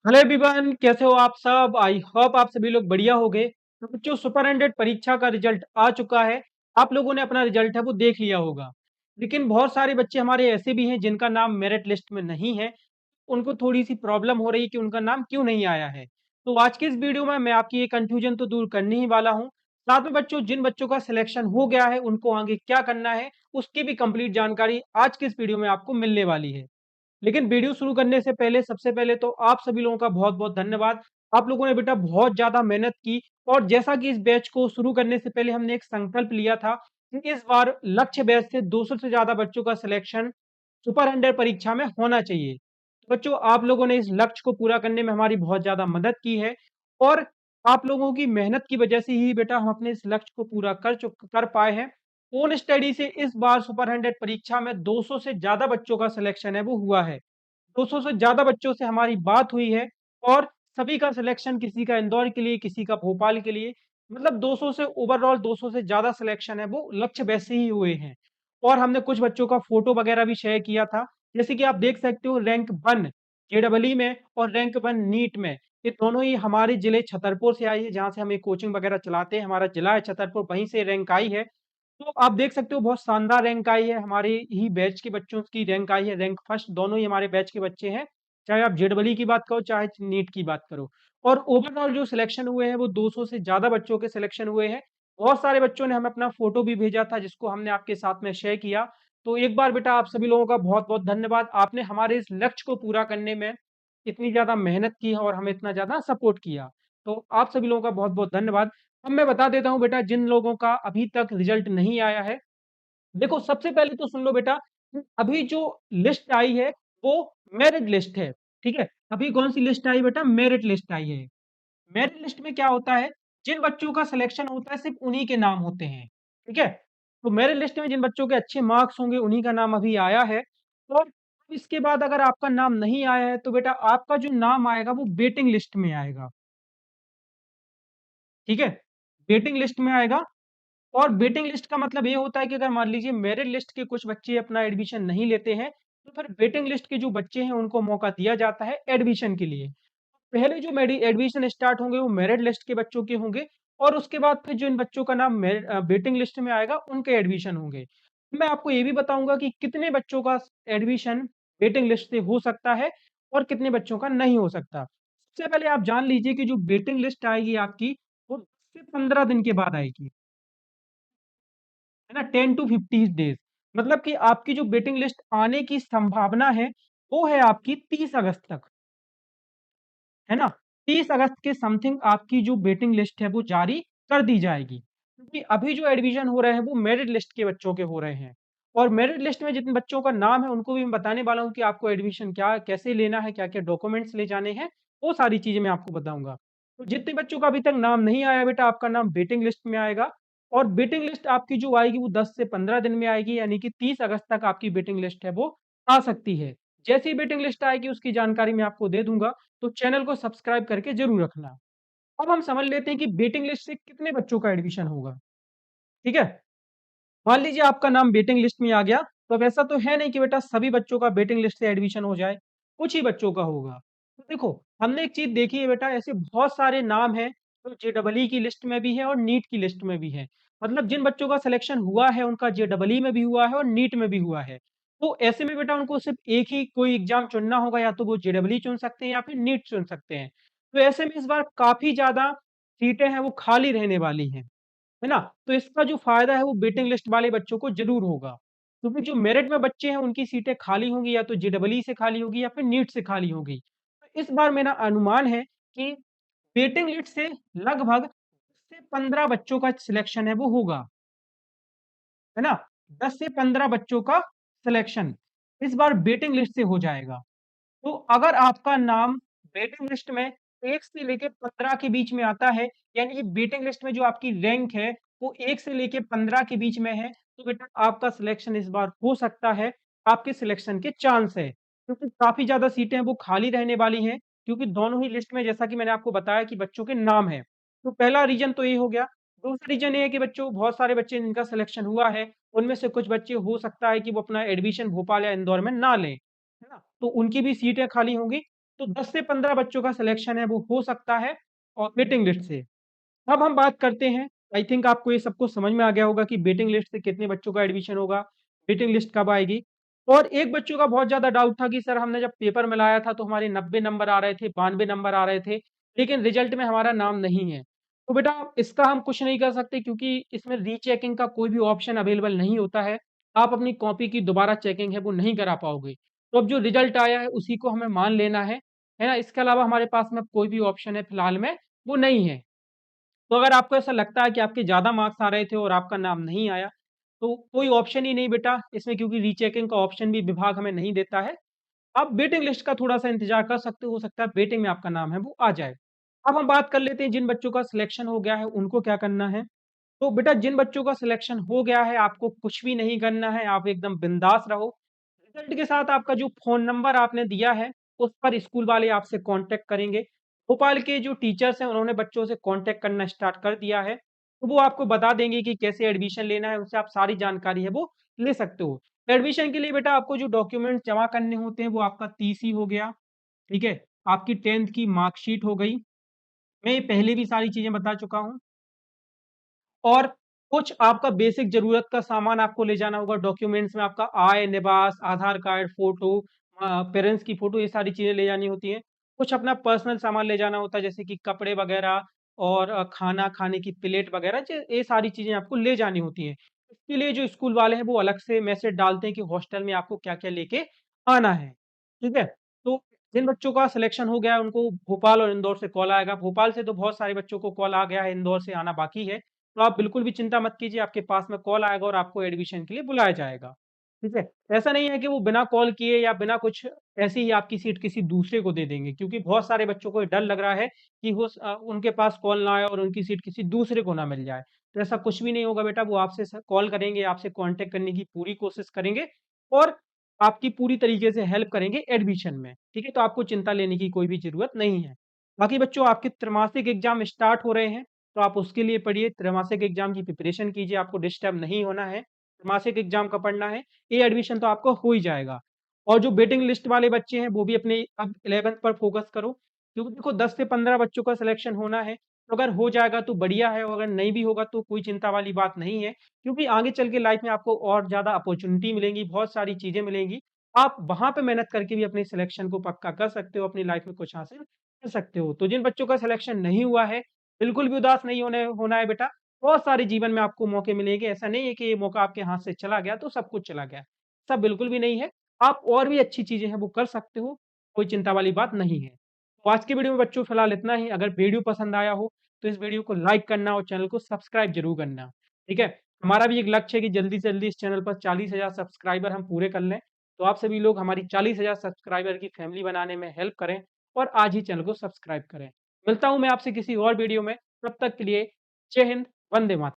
Hello everyone, कैसे हो आप सब। आई होप आप सभी लोग बढ़िया हो गए। तो बच्चों, सुपर 100 परीक्षा का रिजल्ट आ चुका है। आप लोगों ने अपना रिजल्ट है वो देख लिया होगा। लेकिन बहुत सारे बच्चे हमारे ऐसे भी हैं जिनका नाम मेरिट लिस्ट में नहीं है। उनको थोड़ी सी प्रॉब्लम हो रही है कि उनका नाम क्यों नहीं आया है। तो आज के इस वीडियो में मैं आपकी ये कंफ्यूजन तो दूर करने ही वाला हूँ। साथ में बच्चों, जिन बच्चों का सिलेक्शन हो गया है उनको आगे क्या करना है उसकी भी कंप्लीट जानकारी आज के इस वीडियो में आपको मिलने वाली है। लेकिन वीडियो शुरू करने से पहले सबसे पहले तो आप सभी लोगों का बहुत बहुत धन्यवाद। आप लोगों ने बेटा बहुत ज्यादा मेहनत की। और जैसा कि इस बैच को शुरू करने से पहले हमने एक संकल्प लिया था कि इस बार लक्ष्य बैच से 200 से ज्यादा बच्चों का सिलेक्शन सुपर 100 परीक्षा में होना चाहिए। तो बच्चों, आप लोगों ने इस लक्ष्य को पूरा करने में हमारी बहुत ज्यादा मदद की है। और आप लोगों की मेहनत की वजह से ही बेटा हम अपने इस लक्ष्य को पूरा कर पाए हैं। ओन स्टडी से इस बार सुपर 100 परीक्षा में 200 से ज्यादा बच्चों का सिलेक्शन है वो हुआ है। 200 से ज्यादा बच्चों से हमारी बात हुई है। और सभी का सिलेक्शन, किसी का इंदौर के लिए, किसी का भोपाल के लिए, मतलब 200 से ओवरऑल 200 से ज्यादा सिलेक्शन है वो लक्ष्य वैसे ही हुए हैं। और हमने कुछ बच्चों का फोटो वगैरह भी शेयर किया था। जैसे कि आप देख सकते हो, रैंक 1 जेडबलई में और रैंक 1 नीट में, ये दोनों ही हमारे जिले छतरपुर से आई है, जहां से हम एक कोचिंग वगैरह चलाते हैं। हमारा जिला है छतरपुर, वहीं से रैंक आई है। तो आप देख सकते हो बहुत शानदार रैंक आई है, हमारे ही बैच के बच्चों की रैंक आई है, रैंक फर्स्ट दोनों ही हमारे बैच के बच्चे हैं। चाहे आप जेडबली की बात करो, चाहे नीट की बात करो। और ओवरऑल जो सिलेक्शन हुए हैं वो 200 से ज्यादा बच्चों के सिलेक्शन हुए हैं। बहुत सारे बच्चों ने हमें अपना फोटो भी भेजा था जिसको हमने आपके साथ में शेयर किया। तो एक बार बेटा आप सभी लोगों का बहुत बहुत धन्यवाद। आपने हमारे इस लक्ष्य को पूरा करने में इतनी ज्यादा मेहनत की है और हमें इतना ज्यादा सपोर्ट किया। तो आप सभी लोगों का बहुत बहुत धन्यवाद। अब मैं बता देता हूँ बेटा, जिन लोगों का अभी तक रिजल्ट नहीं आया है। देखो, सबसे पहले तो सुन लो बेटा, अभी जो लिस्ट आई है वो मेरिट लिस्ट है। ठीक है, अभी कौन सी लिस्ट आई बेटा? मेरिट लिस्ट आई है। मेरिट लिस्ट में क्या होता है? जिन बच्चों का सिलेक्शन होता है सिर्फ उन्हीं के नाम होते हैं। ठीक है, तो मेरिट लिस्ट में जिन बच्चों के अच्छे मार्क्स होंगे उन्हीं का नाम अभी आया है। और इसके बाद अगर आपका नाम नहीं आया है तो बेटा आपका जो नाम आएगा वो वेटिंग लिस्ट में आएगा। ठीक है, वेटिंग लिस्ट में आएगा। और वेटिंग लिस्ट का मतलब ये होता है कि अगर मान लीजिए मेरिट लिस्ट के कुछ बच्चे अपना एडमिशन नहीं लेते हैं, तो फिर वेटिंग लिस्ट के जो बच्चे हैं उनको मौका दिया जाता है एडमिशन के लिए। पहले जो मेरी एडमिशन स्टार्ट होंगे वो मेरिट लिस्ट के बच्चों के होंगे। और उसके बाद फिर जो इन बच्चों का नाम वेटिंग लिस्ट में आएगा उनके एडमिशन होंगे। मैं आपको ये भी बताऊंगा कि कितने बच्चों का एडमिशन वेटिंग लिस्ट से हो सकता है और कितने बच्चों का नहीं हो सकता। सबसे पहले आप जान लीजिए कि जो वेटिंग लिस्ट आएगी आपकी, वो 10 से 15 दिन के बाद आएगी। है ना, 10 to 15 डेज। मतलब कि आपकी जो वेटिंग लिस्ट आने की संभावना है वो है आपकी 30 अगस्त तक। है ना, 30 अगस्त के समथिंग आपकी जो वेटिंग लिस्ट है वो जारी कर दी जाएगी, क्योंकि अभी जो एडमिशन हो रहे हैं वो मेरिट लिस्ट के बच्चों के हो रहे हैं। और मेरिट लिस्ट में जितने बच्चों का नाम है उनको भी मैं बताने वाला हूँ कि आपको एडमिशन क्या कैसे लेना है, क्या क्या डॉक्यूमेंट्स ले जाने हैं, वो सारी चीजें मैं आपको बताऊंगा। तो जितने बच्चों का अभी तक नाम नहीं आया बेटा, आपका नाम वेटिंग लिस्ट में आएगा। और वेटिंग लिस्ट आपकी जो आएगी वो 10 से 15 दिन में आएगी, यानी कि 30 अगस्त तक आपकी वेटिंग लिस्ट है वो आ सकती है। जैसी वेटिंग लिस्ट आएगी उसकी जानकारी मैं आपको दे दूंगा। तो चैनल को सब्सक्राइब करके जरूर रखना। अब हम समझ लेते हैं कि वेटिंग लिस्ट से कितने बच्चों का एडमिशन होगा। ठीक है, मान लीजिए आपका नाम वेटिंग लिस्ट में आ गया। तो अब ऐसा तो है नहीं कि बेटा सभी बच्चों का वेटिंग लिस्ट से एडमिशन हो जाए, कुछ ही बच्चों का होगा। तो देखो, हमने एक चीज देखी है बेटा, ऐसे बहुत सारे नाम हैं जो जेडबलई की लिस्ट में भी है और नीट की लिस्ट में भी है। मतलब जिन बच्चों का सिलेक्शन हुआ है उनका जेडबलई में भी हुआ है और नीट में भी हुआ है। तो ऐसे में बेटा उनको सिर्फ एक ही कोई एग्जाम चुनना होगा, या तो वो जेडबलई चुन सकते हैं या फिर नीट चुन सकते हैं। तो ऐसे में इस बार काफी ज्यादा सीटें हैं वो खाली रहने वाली हैं। है ना, तो इसका जो फायदा है वो वेटिंग लिस्ट वाले बच्चों को जरूर होगा, क्योंकि जो मेरिट में बच्चे हैं उनकी सीटें खाली होंगी, या तो जेडबलई से खाली होगी या फिर नीट से खाली होगी। तो इस बार मेरा अनुमान है कि वेटिंग लिस्ट से लगभग 10 से 15 बच्चों का सिलेक्शन है वो होगा। है ना, 10 से 15 बच्चों का सिलेक्शन इस बार वेटिंग लिस्ट से हो जाएगा। तो अगर आपका नाम वेटिंग लिस्ट में 1 से लेके 15 के बीच में आता है, यानी कि वेटिंग लिस्ट में जो आपकी रैंक है वो 1 से लेके 15 के बीच में है, तो बेटा आपका सिलेक्शन इस बार हो सकता है। आपके सिलेक्शन के चांस है, क्योंकि काफी ज्यादा सीटें वो खाली रहने वाली हैं। क्योंकि दोनों ही लिस्ट में, जैसा कि मैंने आपको बताया, कि बच्चों के नाम है। तो पहला रीजन तो ये हो गया। दूसरा रीजन ये है कि बच्चों, बहुत सारे बच्चे जिनका सिलेक्शन हुआ है उनमें से कुछ बच्चे हो सकता है कि वो अपना एडमिशन भोपाल या इंदौर में ना लें। है ना, तो उनकी भी सीटें खाली होंगी। तो 10 से 15 बच्चों का सिलेक्शन है वो हो सकता है और वेटिंग लिस्ट से। अब हम बात करते हैं, आई थिंक आपको ये सब कुछ समझ में आ गया होगा कि वेटिंग लिस्ट से कितने बच्चों का एडमिशन होगा, वेटिंग लिस्ट कब आएगी। और एक बच्चों का बहुत ज़्यादा डाउट था कि सर हमने जब पेपर मिलाया था तो हमारे 90 नंबर आ रहे थे, 92 नंबर आ रहे थे, लेकिन रिजल्ट में हमारा नाम नहीं है। तो बेटा इसका हम कुछ नहीं कर सकते क्योंकि इसमें रीचेकिंग का कोई भी ऑप्शन अवेलेबल नहीं होता है। आप अपनी कॉपी की दोबारा चेकिंग है वो नहीं करा पाओगे। तो अब जो रिजल्ट आया है उसी को हमें मान लेना है ना? इसके अलावा हमारे पास में कोई भी ऑप्शन है फिलहाल में वो नहीं है। तो अगर आपको ऐसा लगता है कि आपके ज़्यादा मार्क्स आ रहे थे और आपका नाम नहीं आया, तो कोई ऑप्शन ही नहीं बेटा इसमें क्योंकि रीचेकिंग का ऑप्शन भी विभाग हमें नहीं देता है। आप वेटिंग लिस्ट का थोड़ा-सा इंतज़ार कर सकते हो सकता है वेटिंग में आपका नाम है वो आ जाए। अब हम बात कर लेते हैं जिन बच्चों का सिलेक्शन हो गया है उनको क्या करना है? तो बेटा जिन बच्चों का सिलेक्शन हो गया है आपको कुछ भी नहीं करना है, आप एकदम बिंदास रहो। रिजल्ट के साथ आपका जो फ़ोन नंबर आपने दिया है, उस पर स्कूल वाले आपसे कॉन्टैक्ट करेंगे। भोपाल के जो टीचर्स हैं उन्होंने बच्चों से कॉन्टैक्ट करना स्टार्ट कर दिया है। तो वो आपको बता देंगे कि कैसे एडमिशन लेना है, उससे आप सारी जानकारी है वो ले सकते हो। एडमिशन के लिए बेटा आपको जो डॉक्यूमेंट्स जमा करने होते हैं वो आपका टीसी हो गया, ठीक है? आपकी 10th की मार्कशीट हो गई। मैं ये पहले भी सारी चीज़ें बता चुका हूँ। और कुछ आपका बेसिक ज़रूरत का सामान आपको ले जाना होगा डॉक्यूमेंट्स में आपका आय, निवास, आधार कार्ड, फ़ोटो पेरेंट्स की फ़ोटो ये सारी चीज़ें ले जानी होती हैं। कुछ अपना पर्सनल सामान ले जाना होता है जैसे कि कपड़े वग़ैरह और खाना खाने की प्लेट वग़ैरह ये सारी चीज़ें आपको ले जानी होती हैं। इसके लिए जो स्कूल वाले हैं वो अलग से मैसेज डालते हैं कि हॉस्टल में आपको क्या-क्या लेके आना है। ठीक है? तो जिन बच्चों का सिलेक्शन हो गया है उनको भोपाल और इंदौर से कॉल आएगा। भोपाल से तो बहुत सारे बच्चों को कॉल आ गया है, इंदौर से आना बाकी है। तो आप बिल्कुल भी चिंता मत कीजिए, आपके पास में कॉल आएगा और आपको एडमिशन के लिए बुलाया जाएगा, ठीक है? ऐसा नहीं है कि वो बिना कॉल किए या बिना कुछ ऐसे ही आपकी सीट किसी दूसरे को दे देंगे क्योंकि बहुत सारे बच्चों को ये डर लग रहा है कि उनके पास कॉल ना आए और उनकी सीट किसी दूसरे को ना मिल जाए। तो ऐसा कुछ भी नहीं होगा बेटा, वो आपसे कॉल करेंगे, आपसे कॉन्टैक्ट करने की पूरी कोशिश करेंगे और आपकी पूरी तरीके से हेल्प करेंगे एडमिशन में, ठीक है? तो आपको चिंता लेने की कोई भी ज़रूरत नहीं है। बाकी बच्चों आपके त्रैमासिक एग्ज़ाम स्टार्ट हो रहे हैं। तो आप उसके लिए पढ़िए, त्रैमासिक एग्ज़ाम की प्रिपरेशन कीजिए, आपको डिस्टर्ब नहीं होना है। त्रैमासिक एग्ज़ाम का पढ़ना है, ये एडमिशन तो आपको हो ही जाएगा। और जो वेटिंग लिस्ट वाले बच्चे हैं, वो भी अपने अब 11th पर फ़ोकस करो, क्योंकि देखो 10 से 15 बच्चों का सिलेक्शन होना है, तो अगर हो जाएगा तो बढ़िया है और अगर नहीं भी होगा तो कोई चिंता वाली बात नहीं है, क्योंकि आगे चल के लाइफ़ में आपको और ज़्यादा अपॉर्च्युनिटी मिलेंगी, बहुत सारी चीज़ें मिलेंगी। आप वहाँ पे मेहनत करके भी अपने सिलेक्शन को पक्का कर सकते हो, अपनी लाइफ़ में कुछ हासिल कर सकते हो। तो जिन बच्चों का सिलेक्शन नहीं हुआ है, बिल्कुल भी उदास नहीं होना है बेटा। बहुत सारे जीवन में आपको मौके मिलेंगे। ऐसा नहीं है कि ये मौका आपके हाथ से चला गया तो सब कुछ चला गया। ऐसा बिल्कुल भी नहीं है। आप और भी अच्छी चीज़ें हैं वो कर सकते हो। कोई चिंता वाली बात नहीं है। तो आज की वीडियो में बच्चों फिलहाल इतना ही। अगर वीडियो पसंद आया हो तो इस वीडियो को लाइक करना और चैनल को सब्सक्राइब ज़रूर करना। ठीक है? हमारा भी एक लक्ष्य है कि जल्दी से जल्दी इस चैनल पर 40,000 सब्सक्राइबर हम पूरे कर लें। तो आप सभी लोग हमारी 40,000 सब्सक्राइबर की फैमिली बनाने में हेल्प करें और आज ही चैनल को सब्सक्राइब करें। मिलता हूँ मैं आपसे किसी और वीडियो में, तब तक के लिए जय हिंद, वंदे मातरम।